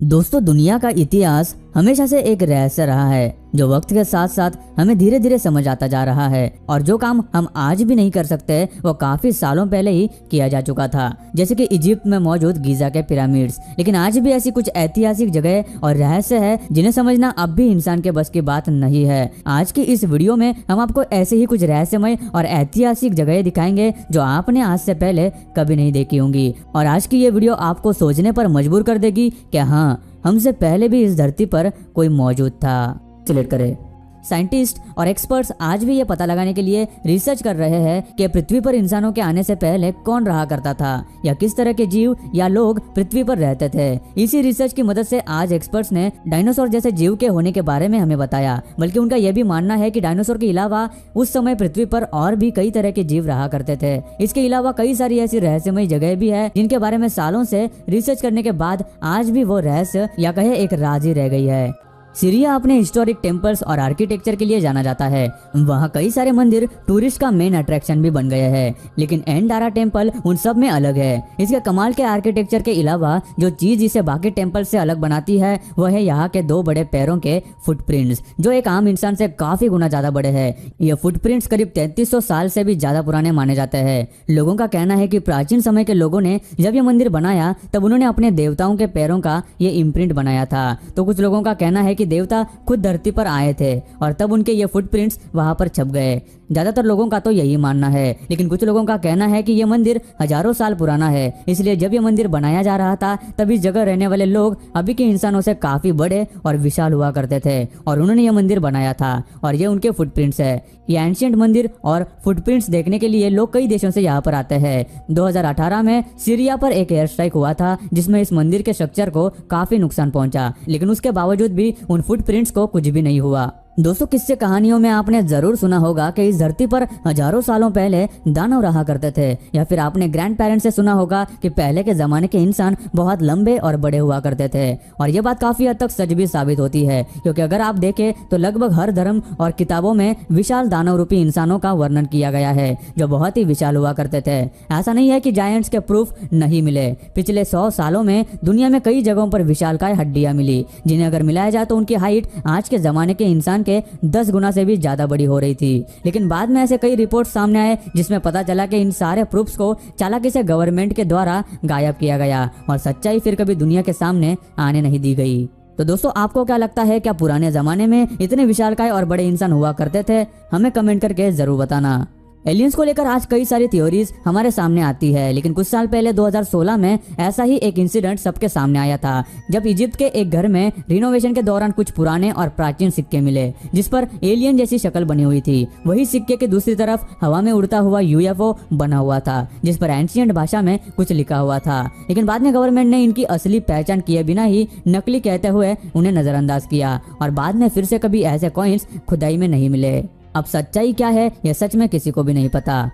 दोस्तों, दुनिया का इतिहास हमेशा से एक रहस्य रहा है जो वक्त के साथ साथ हमें धीरे धीरे समझ आता जा रहा है। और जो काम हम आज भी नहीं कर सकते वो काफी सालों पहले ही किया जा चुका था, जैसे कि इजिप्ट में मौजूद गीजा के पिरामिड्स। लेकिन आज भी ऐसी कुछ ऐतिहासिक जगह और रहस्य है जिन्हें समझना अब भी इंसान के बस की बात नहीं है। आज की इस वीडियो में हम आपको ऐसे ही कुछ रहस्यमय और ऐतिहासिक जगह दिखाएंगे जो आपने आज से पहले कभी नहीं देखी होंगी। और आज की ये वीडियो आपको सोचने पर मजबूर कर देगी कि हाँ, हमसे पहले भी इस धरती पर कोई मौजूद था। सिलेक्ट करें। साइंटिस्ट और एक्सपर्ट्स आज भी ये पता लगाने के लिए रिसर्च कर रहे हैं कि पृथ्वी पर इंसानों के आने से पहले कौन रहा करता था या किस तरह के जीव या लोग पृथ्वी पर रहते थे। इसी रिसर्च की मदद से आज एक्सपर्ट्स ने डायनासोर जैसे जीव के होने के बारे में हमें बताया। बल्कि उनका यह भी मानना है कि डायनासोर के अलावा उस समय पृथ्वी पर और भी कई तरह के जीव रहा करते थे। इसके अलावा कई सारी ऐसी रहस्यमय जगह भी है जिनके बारे में सालों से रिसर्च करने के बाद आज भी वो रहस्य या कहे एक राज ही रह गई है। सीरिया अपने हिस्टोरिक टेम्पल्स और आर्किटेक्चर के लिए जाना जाता है। वहाँ कई सारे मंदिर टूरिस्ट का मेन अट्रैक्शन भी बन गए हैं। लेकिन एंडारा टेम्पल उन सब में अलग है। इसके कमाल के आर्किटेक्चर के अलावा जो चीज इसे बाकी टेम्पल से अलग बनाती है वह है यहाँ के 2 बड़े पैरों के फुटप्रिंट्स, जो एक आम इंसान से काफी गुना ज्यादा बड़े हैं। ये फुटप्रिंट्स करीब 3300 साल से भी ज्यादा पुराने माने जाते हैं। लोगों का कहना है कि प्राचीन समय के लोगों ने जब ये मंदिर बनाया तब उन्होंने अपने देवताओं के पैरों का ये इम्प्रिंट बनाया था। तो कुछ लोगों का कहना है कि देवता खुद धरती पर आए थे और तब उनके ये फुटप्रिंट्स वहां पर छप गए। ज्यादातर लोगों का तो यही मानना है, लेकिन कुछ लोगों का कहना है कि ये मंदिर हजारों साल पुराना है। इसलिए जब ये मंदिर बनाया जा रहा था तब इस जगह रहने वाले लोग अभी के इंसानों से काफी बड़े और विशाल हुआ करते थे और उन्होंने ये मंदिर बनाया था और ये उनके फुटप्रिंट्स है। ये एंशिएंट मंदिर और फुटप्रिंट्स देखने के लिए लोग कई देशों से यहाँ पर आते हैं। 2018 में सीरिया पर एक एयर स्ट्राइक हुआ था जिसमें इस मंदिर के स्ट्रक्चर को काफी नुकसान पहुंचा, लेकिन उसके बावजूद भी उन फुटप्रिंट्स को कुछ भी नहीं हुआ। दोस्तों, किस्से कहानियों में आपने जरूर सुना होगा कि इस धरती पर हजारों सालों पहले दानव रहा करते थे, या फिर आपने ग्रैंड पेरेंट्स से सुना होगा कि पहले के जमाने के इंसान बहुत लंबे और बड़े हुआ करते थे। और ये बात काफी हद तक सच भी साबित होती है, क्योंकि अगर आप देखें तो लगभग हर धर्म और किताबों में विशाल दानव रूपी इंसानों का वर्णन किया गया है जो बहुत ही विशाल हुआ करते थे। ऐसा नहीं है कि जायंट्स के प्रूफ नहीं मिले। पिछले 100 सालों में दुनिया में कई जगहों पर विशालकाय हड्डियां मिली, जिन्हें अगर मिलाया जाए तो उनकी हाइट आज के जमाने के इंसान के 10 गुना से भी ज्यादा बड़ी हो रही थी। लेकिन बाद में ऐसे कई रिपोर्ट सामने आए जिसमें पता चला कि इन सारे प्रूफ्स को चालाकी से गवर्नमेंट के द्वारा गायब किया गया और सच्चाई फिर कभी दुनिया के सामने आने नहीं दी गई। तो दोस्तों, आपको क्या लगता है, क्या पुराने जमाने में इतने विशालकाय और बड़े इंसान हुआ करते थे? हमें कमेंट करके जरूर बताना। एलियंस को लेकर आज कई सारी थ्योरीज हमारे सामने आती है, लेकिन कुछ साल पहले 2016 में ऐसा ही एक इंसिडेंट सबके सामने आया था, जब इजिप्ट के एक घर में रिनोवेशन के दौरान कुछ पुराने और प्राचीन सिक्के मिले जिस पर एलियन जैसी शक्ल बनी हुई थी। वही सिक्के के दूसरी तरफ हवा में उड़ता हुआ यूएफओ बना हुआ था जिस पर एंशिएंट भाषा में कुछ लिखा हुआ था। लेकिन बाद में गवर्नमेंट ने इनकी असली पहचान किए बिना ही नकली कहते हुए उन्हें नजरअंदाज किया और बाद में फिर से कभी ऐसे कॉइन्स खुदाई में नहीं मिले। अब सच्चाई क्या है यह सच में किसी को भी नहीं पता।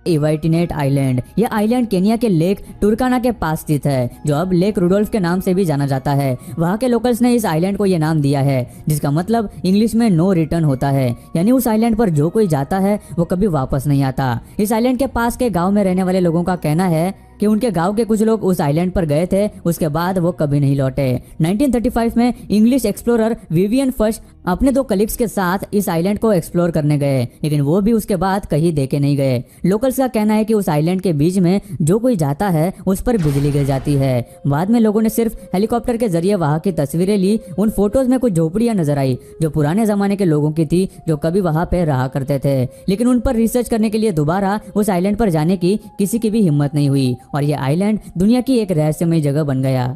इवाइटिनेट आइलैंड, यह आइलैंड केनिया के लेक टुरकाना के पास स्थित है, जो अब लेक रुडोल्फ के नाम से भी जाना जाता है। वहाँ के लोकल्स ने इस आइलैंड को यह नाम दिया है जिसका मतलब इंग्लिश में नो रिटर्न होता है, यानी उस आइलैंड पर जो कोई जाता है वो कभी वापस नहीं आता। इस आइलैंड के पास के गाँव में रहने वाले लोगों का कहना है कि उनके गांव के कुछ लोग उस आइलैंड पर गए थे, उसके बाद वो कभी नहीं लौटे। 1935 में इंग्लिश एक्सप्लोरर विवियन फर्स्ट अपने 2 कलीग्स के साथ इस आइलैंड को एक्सप्लोर करने गए, लेकिन वो भी उसके बाद कहीं देखे नहीं गए। लोकल्स का कहना है कि उस आइलैंड के बीच में जो कोई जाता है उस पर बिजली गिर जाती है। बाद में लोगों ने सिर्फ हेलीकॉप्टर के जरिए वहाँ की तस्वीरें ली। उन फोटोज में कुछ झोपड़ियां नजर आई जो पुराने जमाने के लोगों की थी जो कभी वहाँ पे रहा करते थे, लेकिन उन पर रिसर्च करने के लिए दोबारा उस आइलैंड पर जाने की किसी की भी हिम्मत नहीं हुई और यह आइलैंड दुनिया की एक रहस्यमय जगह बन गया।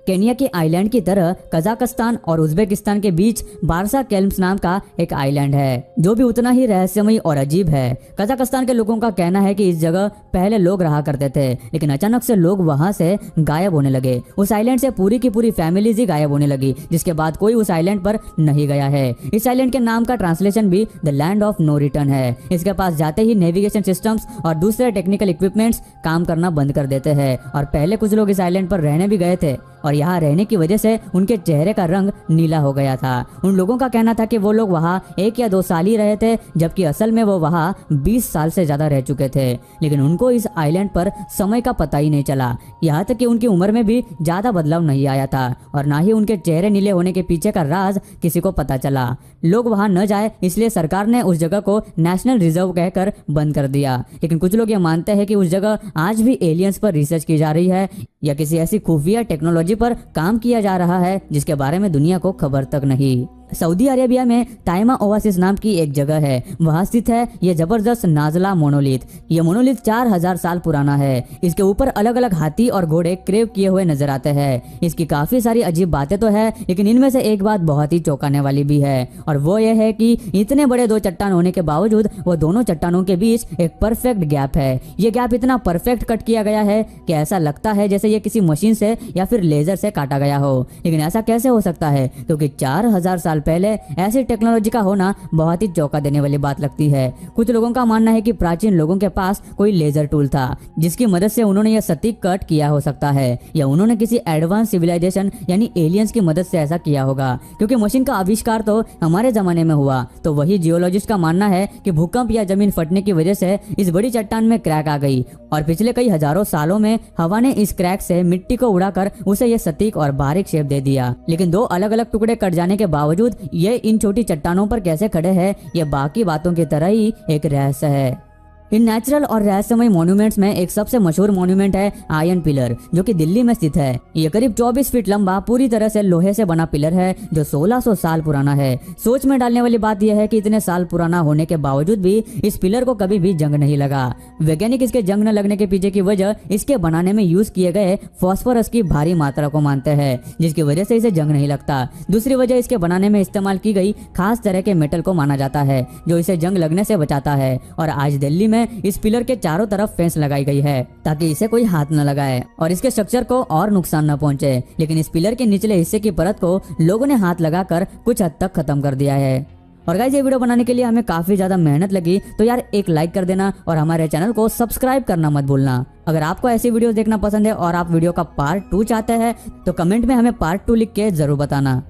केनिया के आइलैंड की तरह कजाकिस्तान और उज्बेकिस्तान के बीच बारसा केल्म्स नाम का एक आइलैंड है जो भी उतना ही रहस्यमय और अजीब है। कजाकिस्तान के लोगों का कहना है कि इस जगह पहले लोग रहा करते थे, लेकिन अचानक से लोग वहां से गायब होने लगे। उस आइलैंड से पूरी की पूरी फैमिलीज ही गायब होने लगी, जिसके बाद कोई उस आइलैंड पर नहीं गया है। इस आइलैंड के नाम का ट्रांसलेशन भी the land of no return है। इसके पास जाते ही नेविगेशन सिस्टम्स और दूसरे टेक्निकल इक्विपमेंट्स काम करना बंद कर देते हैं और पहले कुछ लोग इस आइलैंड पर रहने भी गए थे और यहाँ रहने की वजह से उनके चेहरे का रंग नीला हो गया था। उन लोगों का कहना था कि वो लोग वहाँ 1 या 2 साल ही रहे थे, जबकि असल में वो वहाँ 20 साल से ज्यादा रह चुके थे। लेकिन उनको इस आइलैंड पर समय का पता ही नहीं चला। यहाँ तक कि उनकी उम्र में भी ज्यादा बदलाव नहीं आया था और ना ही उनके चेहरे नीले होने के पीछे का राज किसी को पता चला। लोग वहां न जाए इसलिए सरकार ने उस जगह को नेशनल रिजर्व कहकर बंद कर दिया। लेकिन कुछ लोग ये मानते हैं कि उस जगह आज भी एलियंस पर रिसर्च की जा रही है या किसी ऐसी खुफिया टेक्नोलॉजी पर काम किया जा रहा है जिसके बारे में दुनिया को खबर तक नहीं। सऊदी अरेबिया में ताइमा ओवासिस नाम की एक जगह है, वहां स्थित है ये जबरदस्त नाजला मोनोलिथ। ये मोनोलिथ 4000 साल पुराना है। इसके ऊपर अलग अलग हाथी और घोड़े क्रेव किए हुए नजर आते हैं। इसकी काफी सारी अजीब बातें तो है, लेकिन इनमें से एक बात बहुत ही चौंकाने वाली भी है और वो ये है कि इतने बड़े 2 चट्टान होने के बावजूद वो दोनों चट्टानों के बीच एक परफेक्ट गैप है। ये गैप इतना परफेक्ट कट किया गया है कि ऐसा लगता है जैसे ये किसी मशीन से या फिर लेजर से काटा गया हो। लेकिन ऐसा कैसे हो सकता है, क्योंकि 4000 साल पहले ऐसी टेक्नोलॉजी का होना बहुत ही चौंका देने वाली बात लगती है। कुछ लोगों का मानना है कि प्राचीन लोगों के पास कोई लेजर टूल था जिसकी मदद से उन्होंने यह सटीक कट किया हो सकता है, या उन्होंने किसी एडवांस सिविलाइजेशन यानी एलियंस की मदद से ऐसा किया होगा। क्योंकि मशीन का आविष्कार तो हमारे जमाने में हुआ, तो वही जियोलॉजिस्ट का मानना है कि भूकंप या जमीन फटने की वजह से इस बड़ी चट्टान में क्रैक आ गई और पिछले कई हजारों सालों में हवा ने इस क्रैक से मिट्टी को उड़ाकर उसे यह सटीक और बारीक शेप दे दिया। लेकिन 2 अलग अलग टुकड़े कट जाने के बावजूद ये इन छोटी चट्टानों पर कैसे खड़े हैं, ये बाकी बातों की तरह ही एक रहस्य है। इन नेचुरल और रहस्यमय मॉन्यूमेंट्स में एक सबसे मशहूर मॉन्यूमेंट है आयरन पिलर, जो कि दिल्ली में स्थित है। ये करीब 24 फीट लंबा पूरी तरह से लोहे से बना पिलर है जो 1600 साल पुराना है। सोच में डालने वाली बात यह है कि इतने साल पुराना होने के बावजूद भी इस पिलर को कभी भी जंग नहीं लगा। वैज्ञानिक इसके जंग न लगने के पीछे की वजह इसके बनाने में यूज किए गए फास्फोरस की भारी मात्रा को मानते हैं, जिसकी वजह से इसे जंग नहीं लगता। दूसरी वजह इसके बनाने में इस्तेमाल की गई खास तरह के मेटल को माना जाता है जो इसे जंग लगने से बचाता है। और आज दिल्ली में इस पिलर के चारों तरफ फेंस लगाई गई है ताकि इसे कोई हाथ न लगाए और इसके स्ट्रक्चर को और नुकसान न पहुंचे। लेकिन इस पिलर के निचले हिस्से की परत को लोगों ने हाथ लगाकर कुछ हद तक खत्म कर दिया है। और गाइस, ये वीडियो बनाने के लिए हमें काफी ज्यादा मेहनत लगी, तो यार एक लाइक कर देना और हमारे चैनल को सब्सक्राइब करना मत भूलना। अगर आपको ऐसी वीडियो देखना पसंद है और आप वीडियो का पार्ट 2 चाहते हैं तो कमेंट में हमें पार्ट 2 लिख के जरूर बताना।